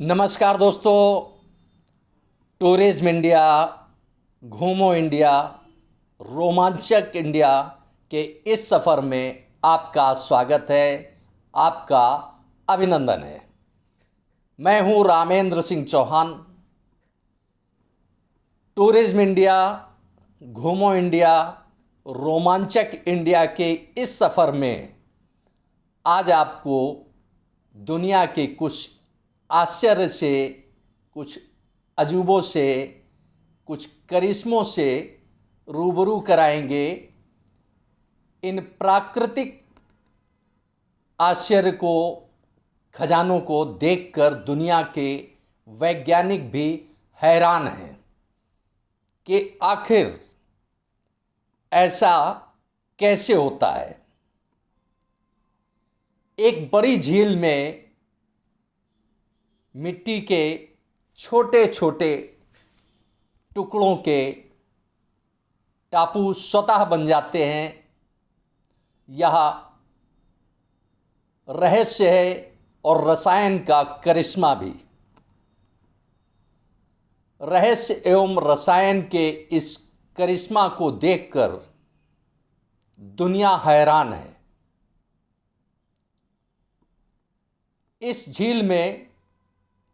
नमस्कार दोस्तों। Tourism India, घूमो इंडिया, रोमांचक इंडिया के इस सफ़र में आपका स्वागत है, आपका अभिनंदन है। मैं हूं रामेंद्र सिंह चौहान। टूरिज्म इंडिया, घूमो इंडिया, रोमांचक इंडिया के इस सफ़र में आज आपको दुनिया के कुछ आश्चर्य से, कुछ अजूबों से, कुछ करिश्मों से रूबरू कराएंगे। इन प्राकृतिक आश्चर्य को, खजानों को देखकर दुनिया के वैज्ञानिक भी हैरान हैं कि आखिर ऐसा कैसे होता है। एक बड़ी झील में मिट्टी के छोटे छोटे टुकड़ों के टापू स्वतः बन जाते हैं। यह रहस्य है और रसायन का करिश्मा भी। रहस्य एवं रसायन के इस करिश्मा को देखकर दुनिया हैरान है। इस झील में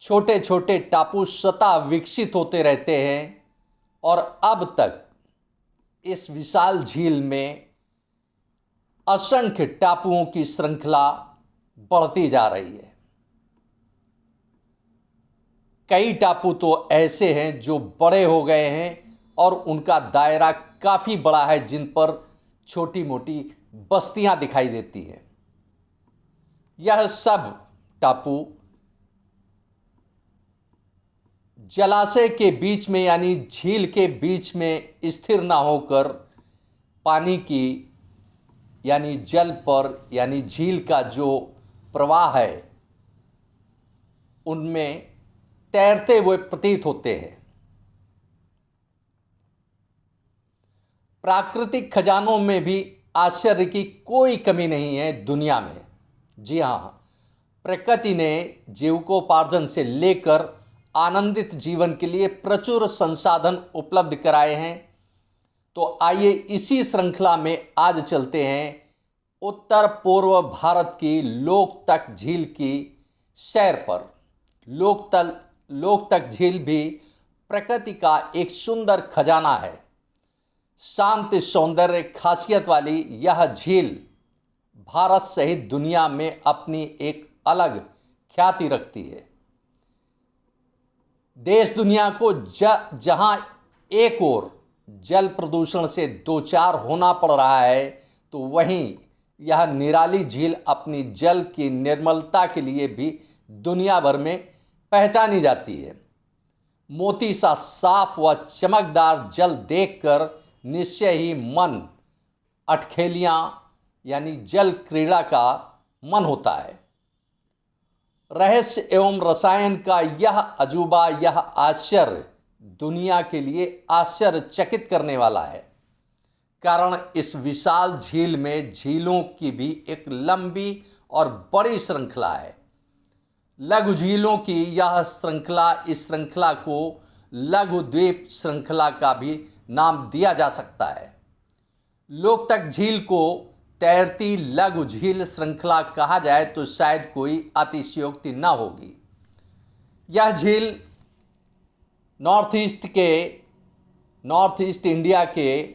छोटे छोटे टापू स्वतः विकसित होते रहते हैं और अब तक इस विशाल झील में असंख्य टापुओं की श्रृंखला बढ़ती जा रही है। कई टापू तो ऐसे हैं जो बड़े हो गए हैं और उनका दायरा काफ़ी बड़ा है, जिन पर छोटी मोटी बस्तियां दिखाई देती हैं। यह सब टापू जलाशय के बीच में यानी झील के बीच में स्थिर ना होकर पानी की यानी जल पर यानी झील का जो प्रवाह है उनमें तैरते हुए प्रतीत होते हैं। प्राकृतिक खजानों में भी आश्चर्य की कोई कमी नहीं है दुनिया में। जी हाँ, प्रकृति ने जीविकोपार्जन से लेकर आनंदित जीवन के लिए प्रचुर संसाधन उपलब्ध कराए हैं। तो आइए इसी श्रृंखला में आज चलते हैं उत्तर पूर्व भारत की लोकतक झील की सैर पर। लोकतक झील भी प्रकृति का एक सुंदर खजाना है। शांत सौंदर्य खासियत वाली यह झील भारत सहित दुनिया में अपनी एक अलग ख्याति रखती है। देश दुनिया को जहां एक ओर जल प्रदूषण से दो चार होना पड़ रहा है, तो वहीं यह निराली झील अपनी जल की निर्मलता के लिए भी दुनिया भर में पहचानी जाती है। मोती सा साफ व चमकदार जल देखकर निश्चय ही मन अटखेलियाँ यानी जल क्रीड़ा का मन होता है। रहस्य एवं रसायन का यह अजूबा, यह आश्चर्य दुनिया के लिए आश्चर्यचकित करने वाला है। कारण इस विशाल झील में झीलों की भी एक लंबी और बड़ी श्रृंखला है। लघु झीलों की यह श्रृंखला, इस श्रृंखला को लघु द्वीप श्रृंखला का भी नाम दिया जा सकता है। लोकतक झील को तैरती लघु झील श्रृंखला कहा जाए तो शायद कोई अतिशयोक्ति न होगी। यह झील नॉर्थ ईस्ट इंडिया के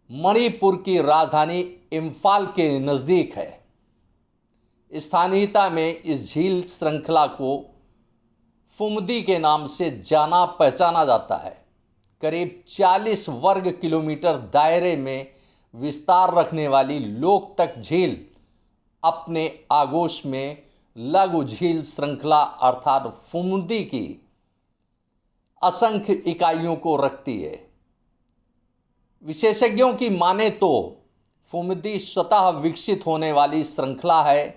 मणिपुर की राजधानी इम्फाल के नज़दीक है। स्थानीयता में इस झील श्रृंखला को फुमदी के नाम से जाना पहचाना जाता है। करीब 40 वर्ग किलोमीटर दायरे में विस्तार रखने वाली लोकतक झील अपने आगोश में लघु झील श्रृंखला अर्थात फुमदी की असंख्य इकाइयों को रखती है। विशेषज्ञों की माने तो फुमदी स्वतः विकसित होने वाली श्रृंखला है।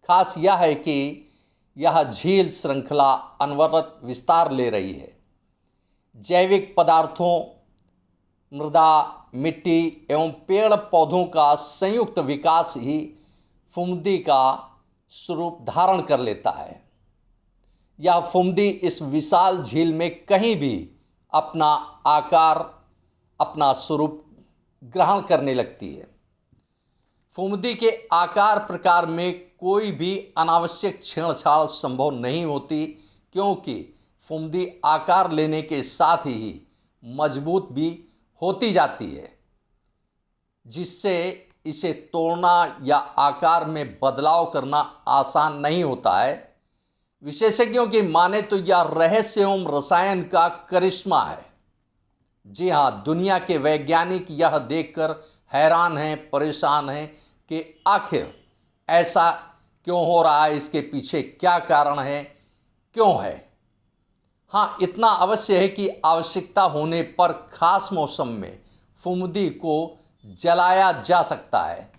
खास यह है कि यह झील श्रृंखला अनवरत विस्तार ले रही है। जैविक पदार्थों, मृदा, मिट्टी एवं पेड़ पौधों का संयुक्त विकास ही फुमदी का स्वरूप धारण कर लेता है। यह फुमदी इस विशाल झील में कहीं भी अपना आकार, अपना स्वरूप ग्रहण करने लगती है। फुमदी के आकार प्रकार में कोई भी अनावश्यक छेड़छाड़ संभव नहीं होती, क्योंकि फुमदी आकार लेने के साथ ही मजबूत भी होती जाती है, जिससे इसे तोड़ना या आकार में बदलाव करना आसान नहीं होता है। विशेषज्ञों की माने तो यह रहस्य एवं रसायन का करिश्मा है। जी हाँ, दुनिया के वैज्ञानिक यह देखकर हैरान हैं, परेशान हैं कि आखिर ऐसा क्यों हो रहा है, इसके पीछे क्या कारण है, क्यों है। हाँ, इतना अवश्य है कि आवश्यकता होने पर खास मौसम में फुमदी को जलाया जा सकता है।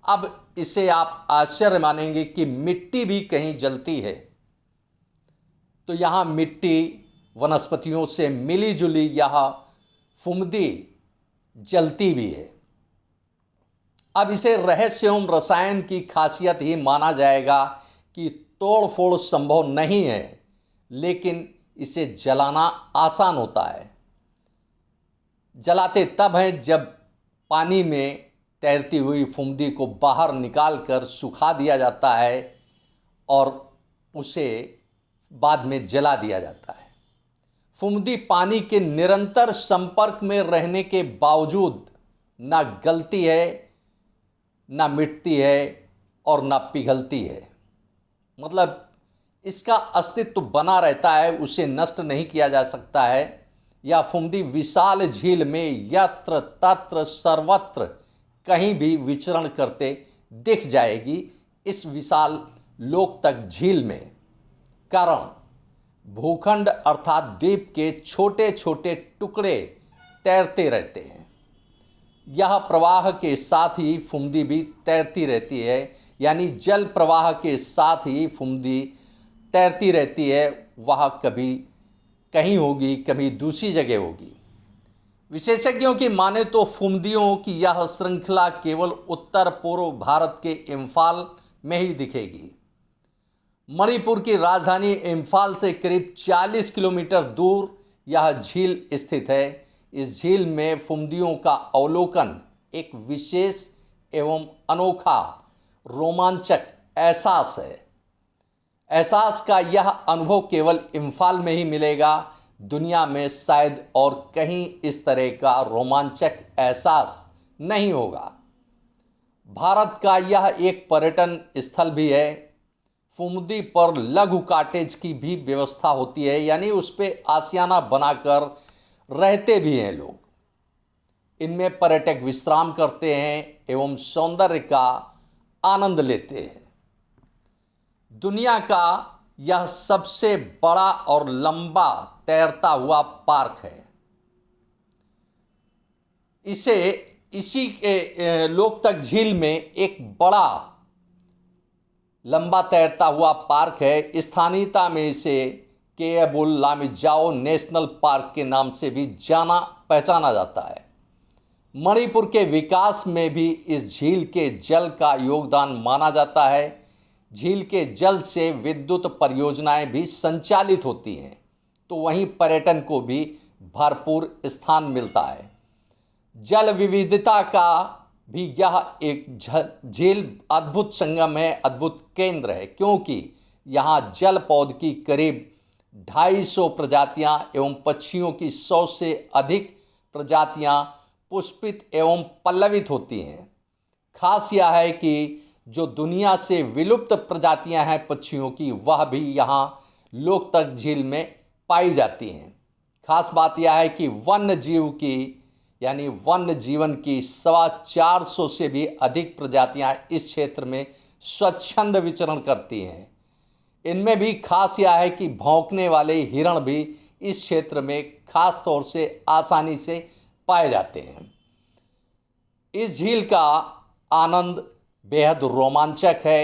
अब इसे आप आश्चर्य मानेंगे कि मिट्टी भी कहीं जलती है, तो यहाँ मिट्टी वनस्पतियों से मिली जुली यह फुमदी जलती भी है। अब इसे रहस्य एवं रसायन की खासियत ही माना जाएगा कि तोड़ फोड़ संभव नहीं है, लेकिन इसे जलाना आसान होता है। जलाते तब हैं जब पानी में तैरती हुई फुमदी को बाहर निकालकर सुखा दिया जाता है और उसे बाद में जला दिया जाता है। फुमदी पानी के निरंतर संपर्क में रहने के बावजूद ना गलती है, ना मिटती है और ना पिघलती है। मतलब इसका अस्तित्व बना रहता है, उसे नष्ट नहीं किया जा सकता है। यह फुमदी विशाल झील में यत्र तत्र सर्वत्र कहीं भी विचरण करते दिख जाएगी इस विशाल लोकतक झील में। कारण भूखंड अर्थात द्वीप के छोटे छोटे टुकड़े तैरते रहते हैं। यह प्रवाह के साथ ही फुमदी भी तैरती रहती है, यानी जल प्रवाह के साथ ही फुमदी तैरती रहती है। वह कभी कहीं होगी, कभी दूसरी जगह होगी। विशेषज्ञों की माने तो फुमदियों की यह श्रृंखला केवल उत्तर पूर्व भारत के इम्फाल में ही दिखेगी। मणिपुर की राजधानी इम्फाल से करीब 40 किलोमीटर दूर यह झील स्थित है। इस झील में फुमदियों का अवलोकन एक विशेष एवं अनोखा रोमांचक एहसास है। एहसास का यह अनुभव केवल इम्फाल में ही मिलेगा। दुनिया में शायद और कहीं इस तरह का रोमांचक एहसास नहीं होगा। भारत का यह एक पर्यटन स्थल भी है। फुमदी पर लघु कॉटेज की भी व्यवस्था होती है, यानी उस पर आशियाना बनाकर रहते भी हैं लोग। इनमें पर्यटक विश्राम करते हैं एवं सौंदर्य का आनंद लेते हैं। दुनिया का यह सबसे बड़ा और लंबा तैरता हुआ पार्क है। इसी के लोकतक झील में एक बड़ा लंबा तैरता हुआ पार्क है। स्थानीयता में इसे केएबुल लामजाओ नेशनल पार्क के नाम से भी जाना पहचाना जाता है। मणिपुर के विकास में भी इस झील के जल का योगदान माना जाता है। झील के जल से विद्युत परियोजनाएं भी संचालित होती हैं, तो वहीं पर्यटन को भी भरपूर स्थान मिलता है। जल विविधता का भी यह एक झील अद्भुत संगम है, अद्भुत केंद्र है, क्योंकि यहाँ जल पौध की करीब 250 प्रजातियाँ एवं पक्षियों की 100 से अधिक प्रजातियाँ पुष्पित एवं पल्लवित होती हैं। खास यह है कि जो दुनिया से विलुप्त प्रजातियां हैं पक्षियों की, वह भी यहाँ लोकतक झील में पाई जाती हैं। खास बात यह है कि वन्य जीव की यानी वन्य जीवन की 450 से भी अधिक प्रजातियां इस क्षेत्र में स्वच्छंद विचरण करती हैं। इनमें भी खास यह है कि भौंकने वाले हिरण भी इस क्षेत्र में खास तौर से आसानी से पाए जाते हैं। इस झील का आनंद बेहद रोमांचक है,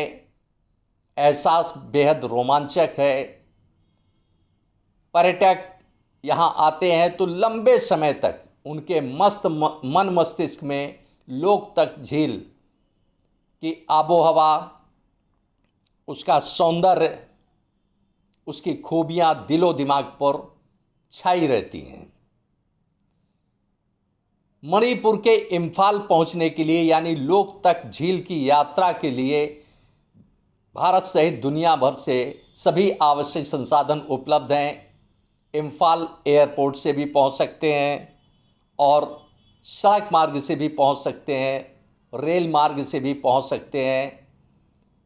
एहसास बेहद रोमांचक है। पर्यटक यहाँ आते हैं तो लंबे समय तक उनके मस्त मन मस्तिष्क में लोकतक झील की आबोहवा, उसका सौंदर्य उसकी खूबियां दिलो दिमाग पर छाई रहती हैं। मणिपुर के इम्फाल पहुंचने के लिए यानी लोकतक झील की यात्रा के लिए भारत सहित दुनिया भर से सभी आवश्यक संसाधन उपलब्ध हैं। इम्फाल एयरपोर्ट से भी पहुंच सकते हैं और सड़क मार्ग से भी पहुंच सकते हैं, रेल मार्ग से भी पहुंच सकते हैं,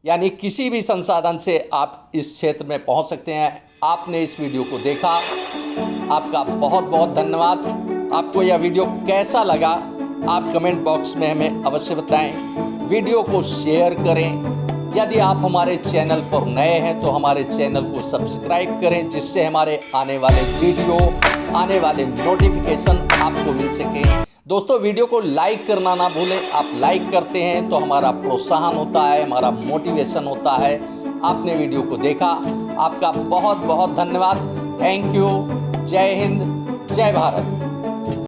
यानी किसी भी संसाधन से आप इस क्षेत्र में पहुंच सकते हैं। आपने इस वीडियो को देखा, आपका बहुत बहुत धन्यवाद। आपको यह वीडियो कैसा लगा आप कमेंट बॉक्स में हमें अवश्य बताएं। वीडियो को शेयर करें। यदि आप हमारे चैनल पर नए हैं तो हमारे चैनल को सब्सक्राइब करें, जिससे हमारे आने वाले वीडियो, आने वाले नोटिफिकेशन आपको मिल सके। दोस्तों, वीडियो को लाइक करना ना भूलें। आप लाइक करते हैं तो हमारा प्रोत्साहन होता है, हमारा मोटिवेशन होता है। आपने वीडियो को देखा, आपका बहुत बहुत धन्यवाद। Thank you. जय हिंद, जय भारत।